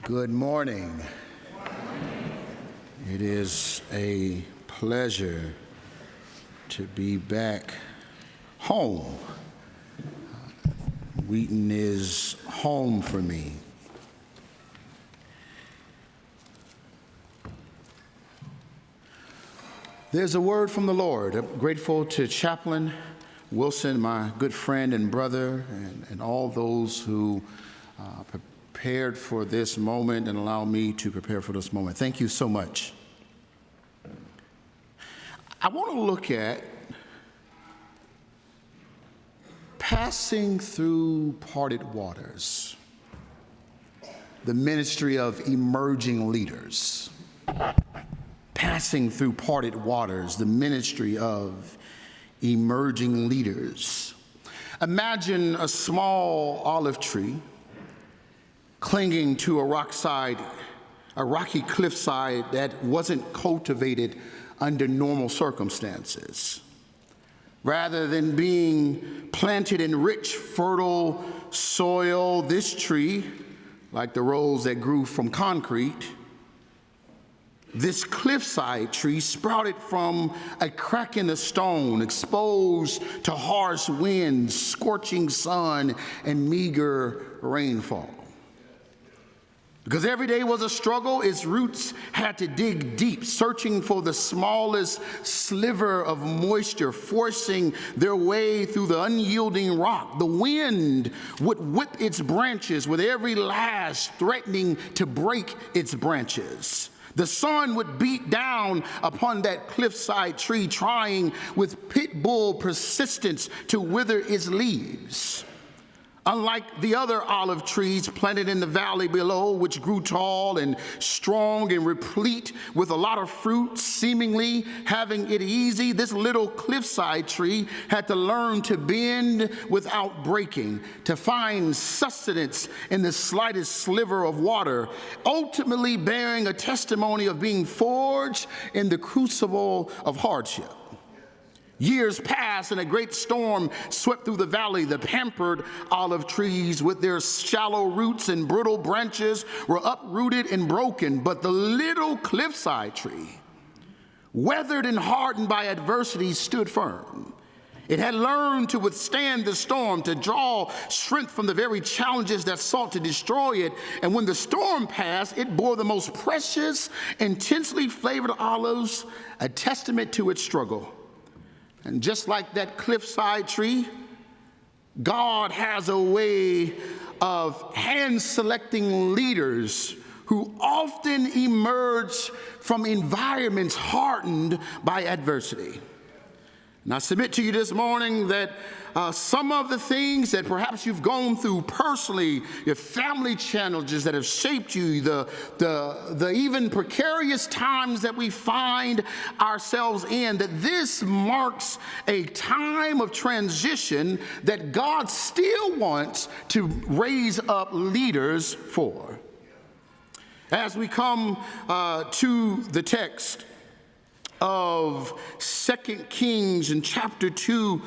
Good morning. It is a pleasure to be back home. Wheaton is home for me. There's a word from the Lord. I'm grateful to Chaplain Wilson, my good friend and brother, and all those who prepared for this moment and allow me to prepare for this moment. Thank you so much. I want to look at passing through parted waters, the ministry of emerging leaders. Passing through parted waters, the ministry of emerging leaders. Imagine a small olive tree clinging to a rocky cliffside that wasn't cultivated under normal circumstances. Rather than being planted in rich, fertile soil, this tree, like the rows that grew from concrete, this cliffside tree sprouted from a crack in the stone, exposed to harsh winds, scorching sun, and meager rainfall. Because every day was a struggle, its roots had to dig deep, searching for the smallest sliver of moisture, forcing their way through the unyielding rock. The wind would whip its branches with every lash, threatening to break its branches. The sun would beat down upon that cliffside tree, trying with pit bull persistence to wither its leaves. Unlike the other olive trees planted in the valley below, which grew tall and strong and replete with a lot of fruit, seemingly having it easy, this little cliffside tree had to learn to bend without breaking, to find sustenance in the slightest sliver of water, ultimately bearing a testimony of being forged in the crucible of hardship. Years passed and a great storm swept through the valley. The pampered olive trees with their shallow roots and brittle branches were uprooted and broken, but the little cliffside tree, weathered and hardened by adversity, stood firm. It had learned to withstand the storm, to draw strength from the very challenges that sought to destroy it. And when the storm passed, it bore the most precious, intensely flavored olives, a testament to its struggle. And just like that cliffside tree, God has a way of hand-selecting leaders who often emerge from environments hardened by adversity. And I submit to you this morning that some of the things that perhaps you've gone through personally, your family challenges that have shaped you, the even precarious times that we find ourselves in, that this marks a time of transition that God still wants to raise up leaders for. As we come to the text of 2 Kings in chapter 2,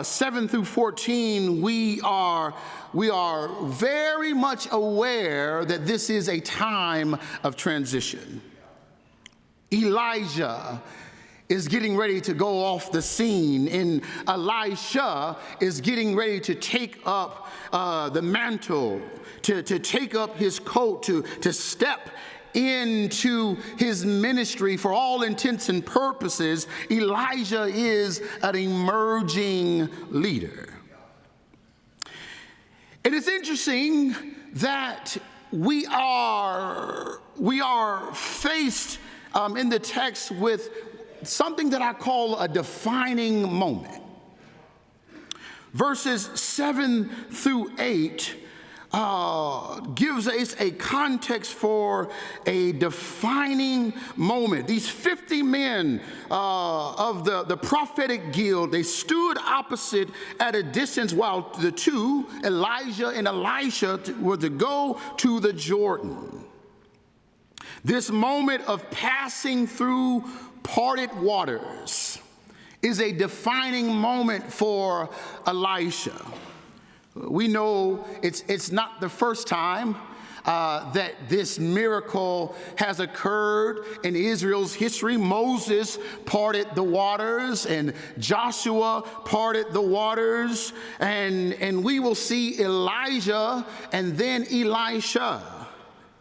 7 through 14, we are very much aware that this is a time of transition. Elijah is getting ready to go off the scene, and Elisha is getting ready to take up the mantle, to take up his coat, to step into his ministry. For all intents and purposes, Elijah is an emerging leader. It is interesting that we are faced in the text with something that I call a defining moment. Verses 7 through 8 gives us a context for a defining moment. These 50 men of the prophetic guild, they stood opposite at a distance while the two, Elijah and Elisha, were to go to the Jordan. This moment of passing through parted waters is a defining moment for Elisha. We know it's not the first time that this miracle has occurred in Israel's history. Moses parted the waters, and Joshua parted the waters, and we will see Elijah and then Elisha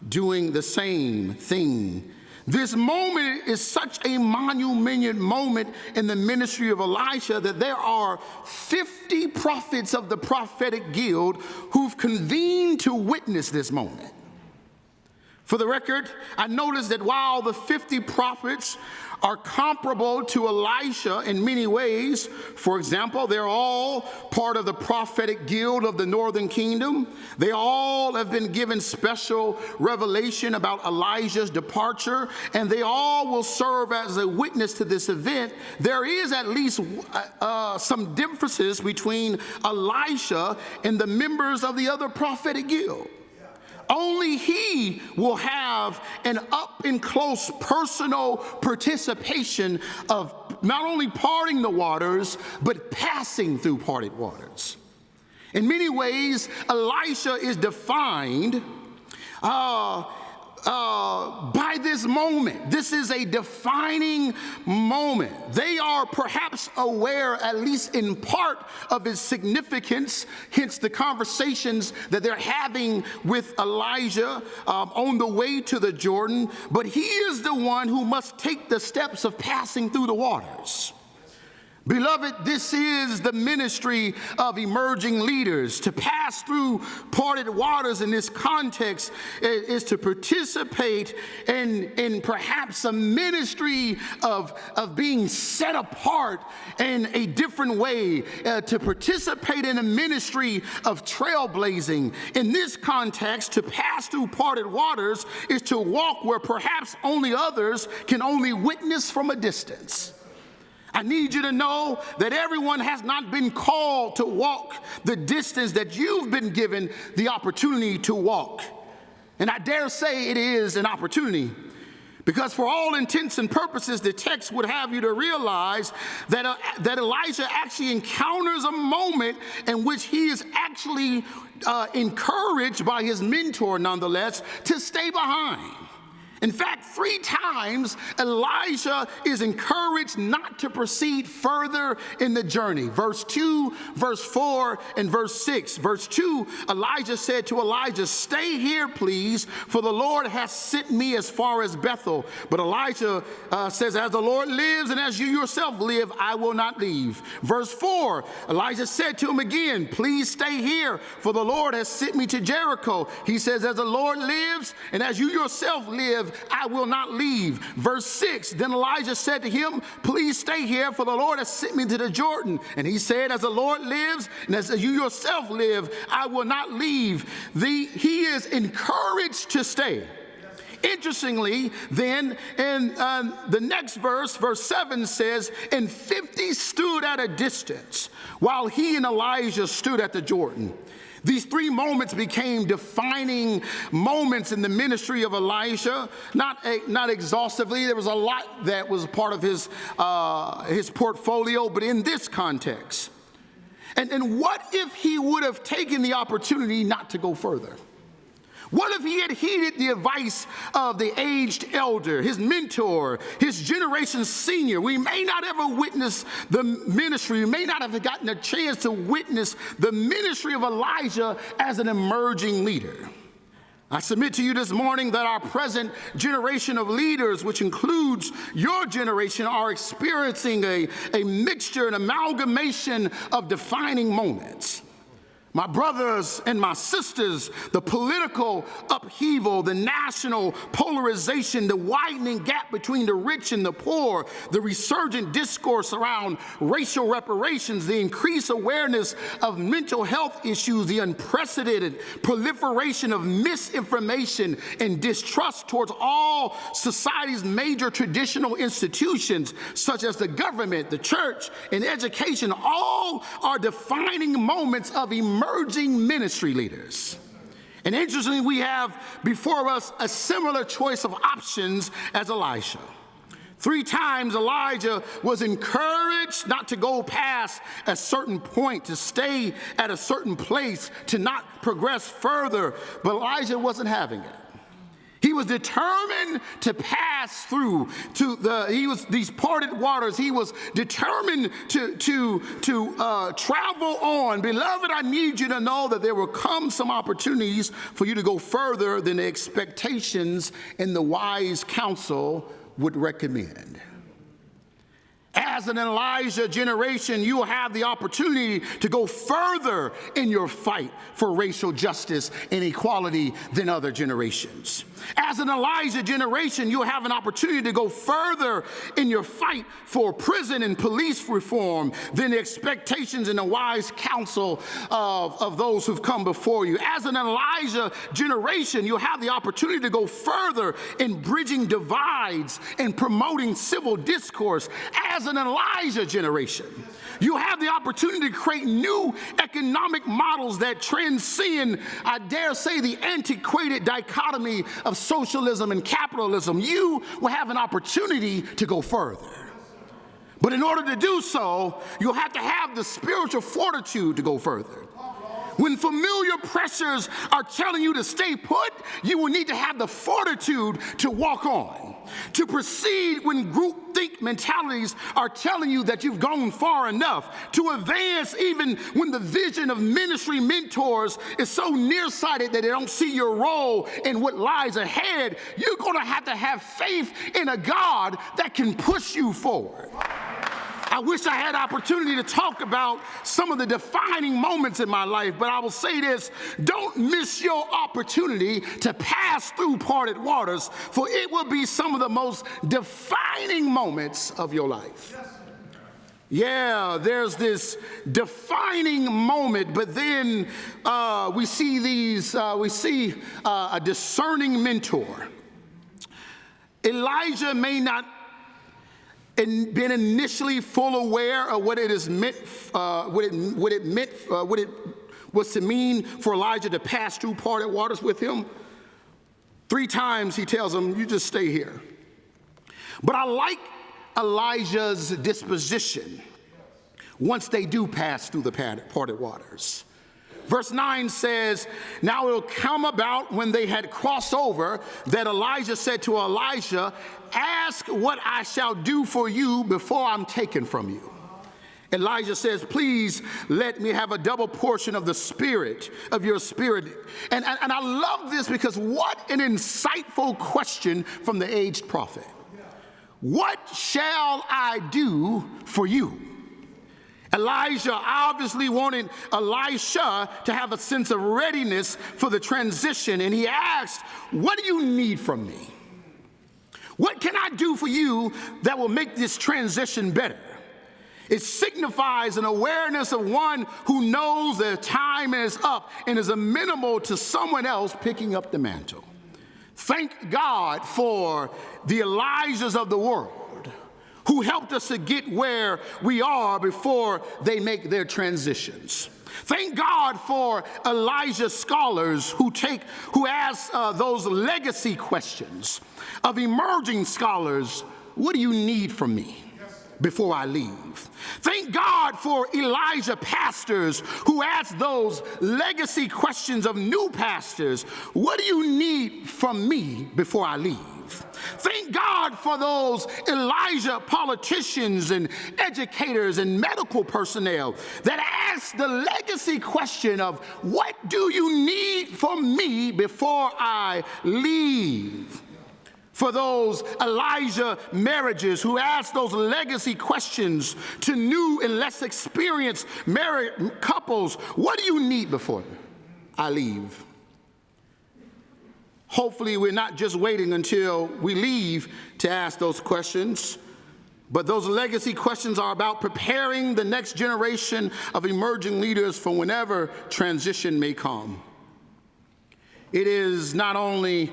doing the same thing. This moment is such a monumental moment in the ministry of Elisha that there are 50 prophets of the prophetic guild who've convened to witness this moment. For the record, I noticed that while the 50 prophets are comparable to Elisha in many ways, for example, they're all part of the prophetic guild of the northern kingdom. They all have been given special revelation about Elijah's departure, and they all will serve as a witness to this event. There is at least some differences between Elisha and the members of the other prophetic guild. Only he will have an up-and-close personal participation of not only parting the waters, but passing through parted waters. In many ways, Elisha is defined by this moment. This is a defining moment. They are perhaps aware, at least in part, of its significance, hence the conversations that they're having with Elijah on the way to the Jordan, but he is the one who must take the steps of passing through the waters. Beloved, this is the ministry of emerging leaders. To pass through parted waters in this context is to participate in perhaps a ministry of being set apart in a different way, to participate in a ministry of trailblazing. In this context, to pass through parted waters is to walk where perhaps only others can only witness from a distance. I need you to know that everyone has not been called to walk the distance that you've been given the opportunity to walk. And I dare say it is an opportunity, because for all intents and purposes, the text would have you to realize that Elijah actually encounters a moment in which he is actually encouraged by his mentor, nonetheless, to stay behind. In fact, 3 times Elijah is encouraged not to proceed further in the journey. Verse 2, verse 4, and verse 6. Verse 2, Elijah said to Elijah, "Stay here, please, for the Lord has sent me as far as Bethel." But Elijah says, "As the Lord lives and as you yourself live, I will not leave." Verse 4, Elijah said to him again, "Please stay here, for the Lord has sent me to Jericho." He says, "As the Lord lives and as you yourself live, I will not leave." Verse 6, then Elijah said to him, "Please stay here, for the Lord has sent me to the Jordan." And he said, "As the Lord lives and as you yourself live, I will not leave." He is encouraged to stay. Interestingly, then, in the next verse, verse 7 says, "And 50 stood at a distance, while he and Elijah stood at the Jordan." These 3 moments became defining moments in the ministry of Elisha. Not exhaustively. There was a lot that was part of his portfolio, but in this context. And what if he would have taken the opportunity not to go further? What if he had heeded the advice of the aged elder, his mentor, his generation senior? We may not ever witness the ministry. We may not have gotten a chance to witness the ministry of Elijah as an emerging leader. I submit to you this morning that our present generation of leaders, which includes your generation, are experiencing a mixture, an amalgamation of defining moments. My brothers and my sisters, the political upheaval, the national polarization, the widening gap between the rich and the poor, the resurgent discourse around racial reparations, the increased awareness of mental health issues, the unprecedented proliferation of misinformation and distrust towards all society's major traditional institutions, such as the government, the church, and education, all are defining moments of emerging ministry leaders. And interestingly, we have before us a similar choice of options as Elisha. 3 times Elijah was encouraged not to go past a certain point, to stay at a certain place, to not progress further. But Elijah wasn't having it. He was determined to pass through these parted waters. He was determined to travel on. Beloved, I need you to know that there will come some opportunities for you to go further than the expectations and the wise counsel would recommend. As an Elijah generation, you will have the opportunity to go further in your fight for racial justice and equality than other generations. As an Elijah generation, you'll have an opportunity to go further in your fight for prison and police reform than the expectations and the wise counsel of those who've come before you. As an Elijah generation, you'll have the opportunity to go further in bridging divides and promoting civil discourse. As an Elijah generation, you have the opportunity to create new economic models that transcend, I dare say, the antiquated dichotomy of socialism and capitalism. You will have an opportunity to go further. But in order to do so, you'll have to have the spiritual fortitude to go further. When familiar pressures are telling you to stay put, you will need to have the fortitude to walk on, to proceed when groupthink mentalities are telling you that you've gone far enough, to advance even when the vision of ministry mentors is so nearsighted that they don't see your role in what lies ahead. You're going to have faith in a God that can push you forward. I wish I had opportunity to talk about some of the defining moments in my life, but I will say this: don't miss your opportunity to pass through parted waters, for it will be some of the most defining moments of your life. Yeah, there's this defining moment, but then we see a discerning mentor. Elijah may not and been initially full aware of what it was to mean for Elijah to pass through parted waters with him. 3 times he tells him, you just stay here. But I like Elijah's disposition once they do pass through the parted waters. Verse 9 says, now it will come about when they had crossed over that Elijah said to Elisha, ask what I shall do for you before I'm taken from you. Elijah says, please let me have a double portion of the spirit, of your spirit. And I love this because what an insightful question from the aged prophet. What shall I do for you? Elijah obviously wanted Elisha to have a sense of readiness for the transition, and he asked, what do you need from me? What can I do for you that will make this transition better? It signifies an awareness of one who knows their time is up and is amenable to someone else picking up the mantle. Thank God for the Elijahs of the world who helped us to get where we are before they make their transitions. Thank God for Elijah scholars who ask those legacy questions of emerging scholars. What do you need from me before I leave? Thank God for Elijah pastors who ask those legacy questions of new pastors. What do you need from me before I leave? Thank God for those Elijah politicians and educators and medical personnel that ask the legacy question of, what do you need from me before I leave? For those Elijah marriages who ask those legacy questions to new and less experienced married couples, what do you need before I leave? Hopefully we're not just waiting until we leave to ask those questions, but those legacy questions are about preparing the next generation of emerging leaders for whenever transition may come. It is not only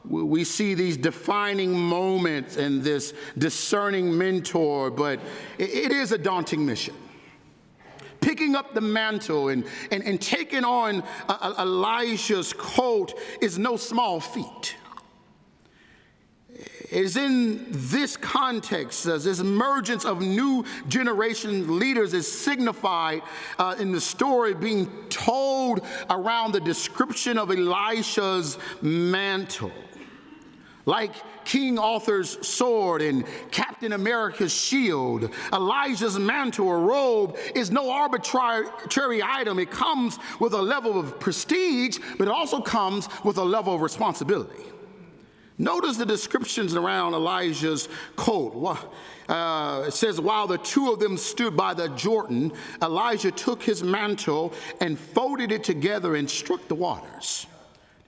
we see these defining moments and this discerning mentor, but it is a daunting mission. Picking up the mantle and taking on Elisha's coat is no small feat. It is in this context, as this emergence of new generation leaders is signified in the story being told around the description of Elisha's mantle. Like King Arthur's sword and Captain America's shield, Elijah's mantle or robe is no arbitrary item. It comes with a level of prestige, but it also comes with a level of responsibility. Notice the descriptions around Elijah's coat. It says, while the two of them stood by the Jordan, Elijah took his mantle and folded it together and struck the waters.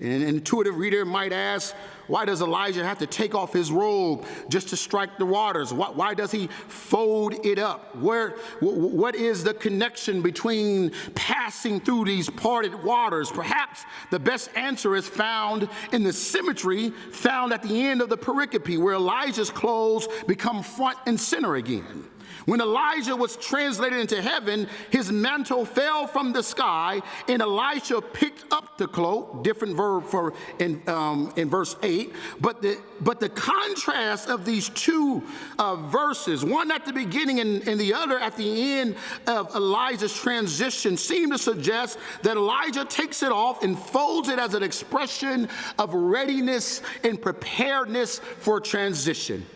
An intuitive reader might ask, why does Elijah have to take off his robe just to strike the waters? Why does he fold it up? What is the connection between passing through these parted waters? Perhaps the best answer is found in the symmetry found at the end of the pericope, where Elijah's clothes become front and center again. When Elijah was translated into heaven, his mantle fell from the sky, and Elisha picked up the cloak, different verb in verse 8. But the contrast of these two verses, one at the beginning and the other at the end of Elijah's transition, seem to suggest that Elijah takes it off and folds it as an expression of readiness and preparedness for transition.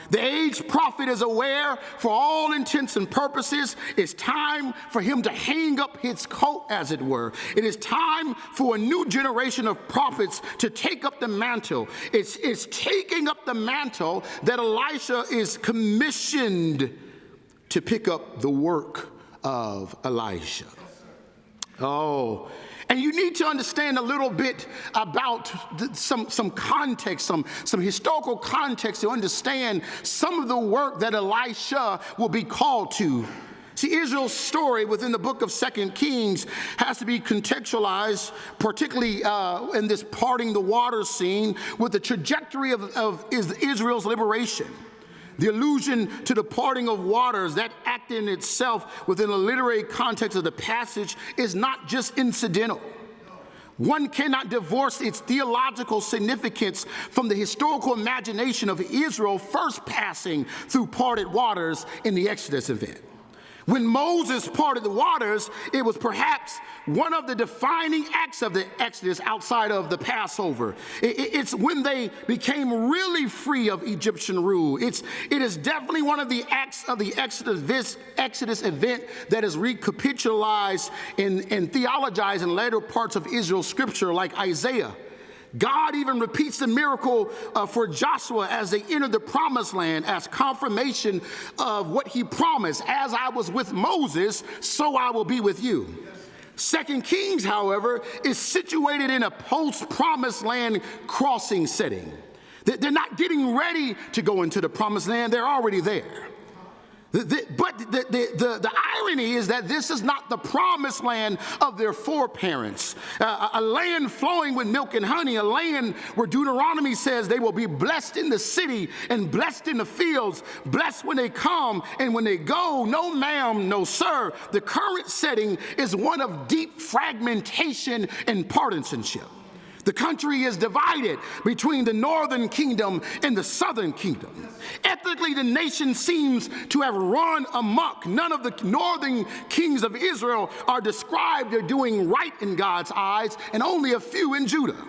The aged prophet is aware, for all intents and purposes, it's time for him to hang up his coat, as it were. It is time for a new generation of prophets to take up the mantle. It's taking up the mantle that Elisha is commissioned to pick up the work of Elijah. Oh, and you need to understand a little bit about some context, some historical context to understand some of the work that Elisha will be called to. See, Israel's story within the book of 2 Kings has to be contextualized, particularly in this parting the waters scene, with the trajectory of Israel's liberation. The allusion to the parting of waters, that act in itself within the literary context of the passage, is not just incidental. One cannot divorce its theological significance from the historical imagination of Israel first passing through parted waters in the Exodus event. When Moses parted the waters, it was perhaps one of the defining acts of the Exodus outside of the Passover. It's when they became really free of Egyptian rule. It is definitely one of the acts of the Exodus event that is recapitulated and theologized in later parts of Israel's scripture, like Isaiah. God even repeats the miracle for Joshua as they enter the promised land as confirmation of what he promised. As I was with Moses, so I will be with you. 2 Kings, however, is situated in a post-promised land crossing setting. They're not getting ready to go into the promised land. They're already there. But the irony is that this is not the promised land of their foreparents, a land flowing with milk and honey, a land where Deuteronomy says they will be blessed in the city and blessed in the fields, blessed when they come and when they go. No ma'am, no sir. The current setting is one of deep fragmentation and partisanship. The country is divided between the northern kingdom and the southern kingdom. Ethnically, the nation seems to have run amok. None of the northern kings of Israel are described as doing right in God's eyes, and only a few in Judah.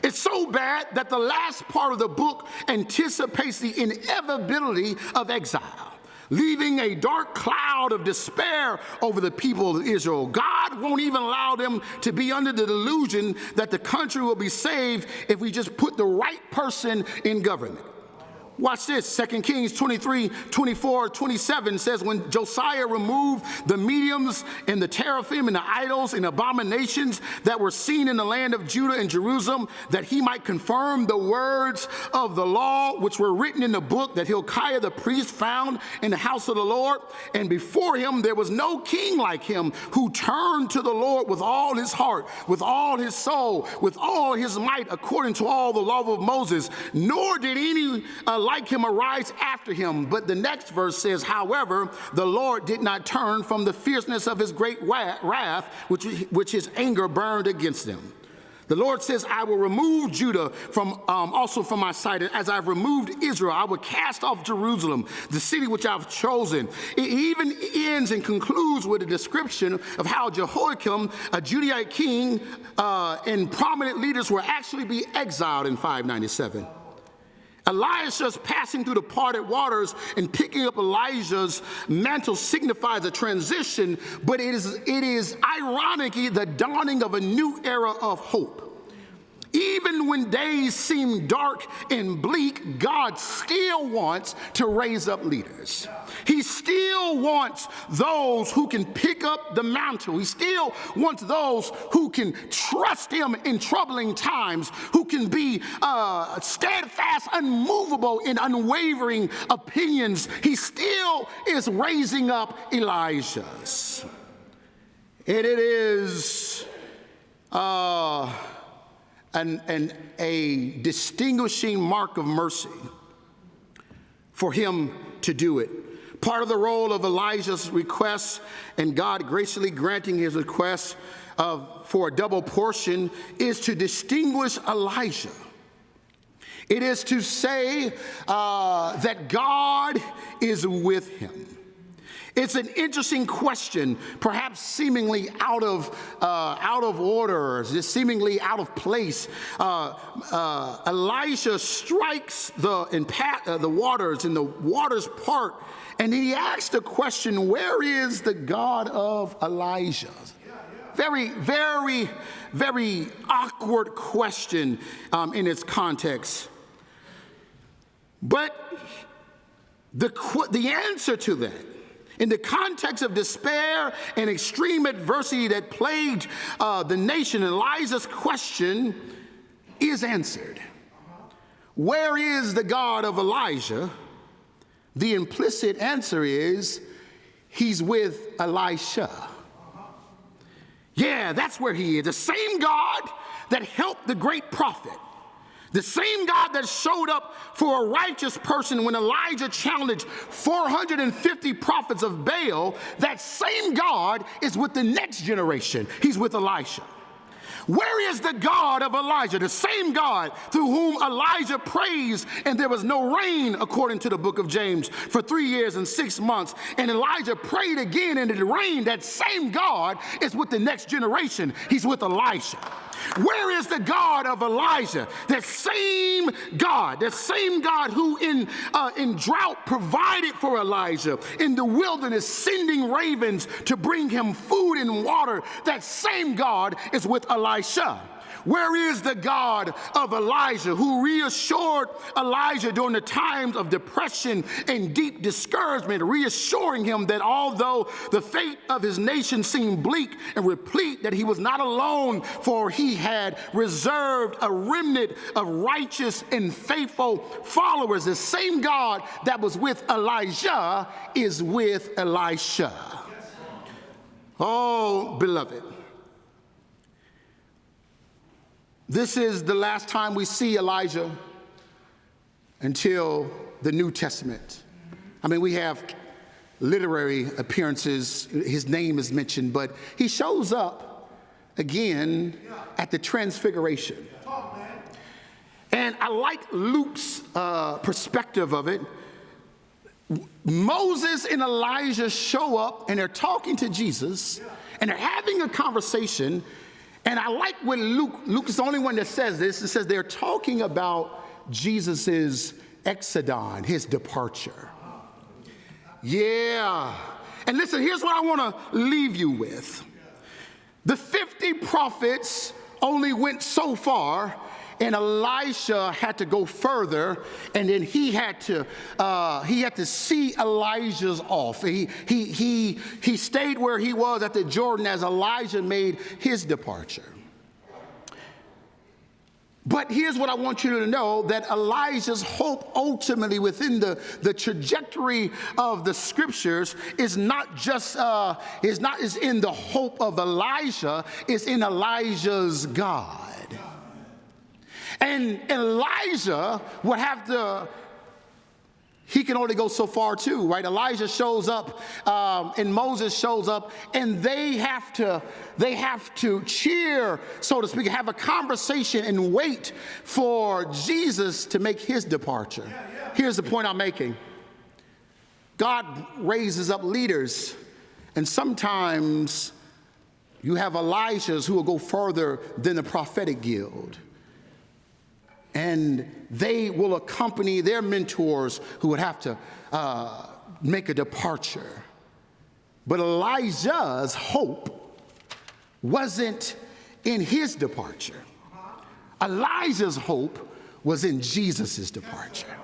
It's so bad that the last part of the book anticipates the inevitability of exile, leaving a dark cloud of despair over the people of Israel. God won't even allow them to be under the delusion that the country will be saved if we just put the right person in government. Watch this, 2 Kings 23, 24, 27 says, when Josiah removed the mediums and the teraphim and the idols and abominations that were seen in the land of Judah and Jerusalem, that he might confirm the words of the law which were written in the book that Hilkiah the priest found in the house of the Lord. And before him there was no king like him, who turned to the Lord with all his heart, with all his soul, with all his might, according to all the law of Moses, nor did any like him arise after him. But the next verse says, however, the Lord did not turn from the fierceness of his great wrath, which his anger burned against them. The Lord says, I will remove Judah also from my sight. And as I've removed Israel, I will cast off Jerusalem, the city which I've chosen. It even ends and concludes with a description of how Jehoiakim, a Judahite king, and prominent leaders will actually be exiled in 597. Elisha's passing through the parted waters and picking up Elijah's mantle signifies a transition, but it is ironically the dawning of a new era of hope. Even when days seem dark and bleak, God still wants to raise up leaders. He still wants those who can pick up the mantle. He still wants those who can trust him in troubling times, who can be steadfast, unmovable in unwavering opinions. He still is raising up Elijahs. And it is a distinguishing mark of mercy for him to do it. Part of the role of Elijah's request, and God graciously granting his request for a double portion, is to distinguish Elijah. It is to say that God is with him. It's an interesting question, perhaps seemingly out of order, just seemingly out of place. Elijah strikes the waters, and the waters part, and he asks the question, where is the God of Elijah? Very, very, very awkward question in its context. But the answer to that, in the context of despair and extreme adversity that plagued the nation, Elijah's question is answered. Where is the God of Elijah? The implicit answer is, he's with Elisha. Yeah, that's where he is. The same God that helped the great prophet. The same God that showed up for a righteous person when Elijah challenged 450 prophets of Baal, that same God is with the next generation. He's with Elisha. Where is the God of Elijah? The same God through whom Elijah prays, and there was no rain, according to the book of James, for 3 years and 6 months. And Elijah prayed again, and it rained. That same God is with the next generation. He's with Elisha. Where is the God of Elijah? That same God who in drought provided for Elijah, in the wilderness sending ravens to bring him food and water. That same God is with Elisha. Where is the God of Elijah, who reassured Elijah during the times of depression and deep discouragement, reassuring him that although the fate of his nation seemed bleak and replete, that he was not alone, for he had reserved a remnant of righteous and faithful followers. The same God that was with Elijah is with Elisha. Oh, beloved. This is the last time we see Elijah until the New Testament. I mean, we have literary appearances. His name is mentioned, but he shows up again at the Transfiguration. And I like Luke's perspective of it. Moses and Elijah show up, and they're talking to Jesus, and they're having a conversation. And I like when Luke is the only one that says this. It says they're talking about Jesus's exodon, his departure. Yeah. And listen, here's what I want to leave you with. The 50 prophets only went so far, and Elisha had to go further, and then he had to see Elijah's off. He stayed where he was at the Jordan as Elijah made his departure. But here's what I want you to know, that Elijah's hope ultimately within the trajectory of the scriptures is not just is in the hope of Elijah, it's in Elijah's God. And Elijah would have to, he can only go so far too, right? Elijah shows up and Moses shows up, and they have to cheer, so to speak, have a conversation and wait for Jesus to make his departure. Here's the point I'm making. God raises up leaders, and sometimes you have Elijahs who will go further than the prophetic guild. And they will accompany their mentors who would have to make a departure. But Elijah's hope wasn't in his departure. Elijah's hope was in Jesus' departure.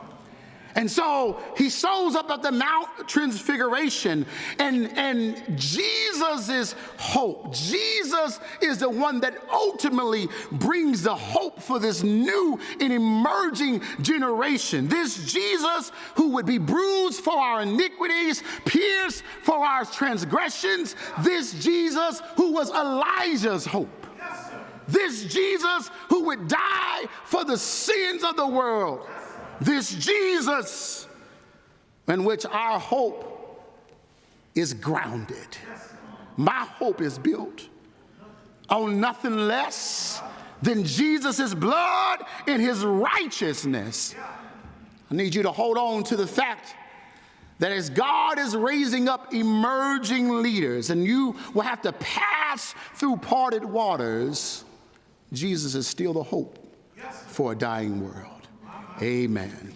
And so he shows up at the Mount Transfiguration, and Jesus' hope. Jesus is the one that ultimately brings the hope for this new and emerging generation. This Jesus who would be bruised for our iniquities, pierced for our transgressions. This Jesus who was Elijah's hope. This Jesus who would die for the sins of the world. This Jesus in which our hope is grounded. My hope is built on nothing less than Jesus' blood and his righteousness. I need you to hold on to the fact that as God is raising up emerging leaders, and you will have to pass through parted waters, Jesus is still the hope for a dying world. Amen.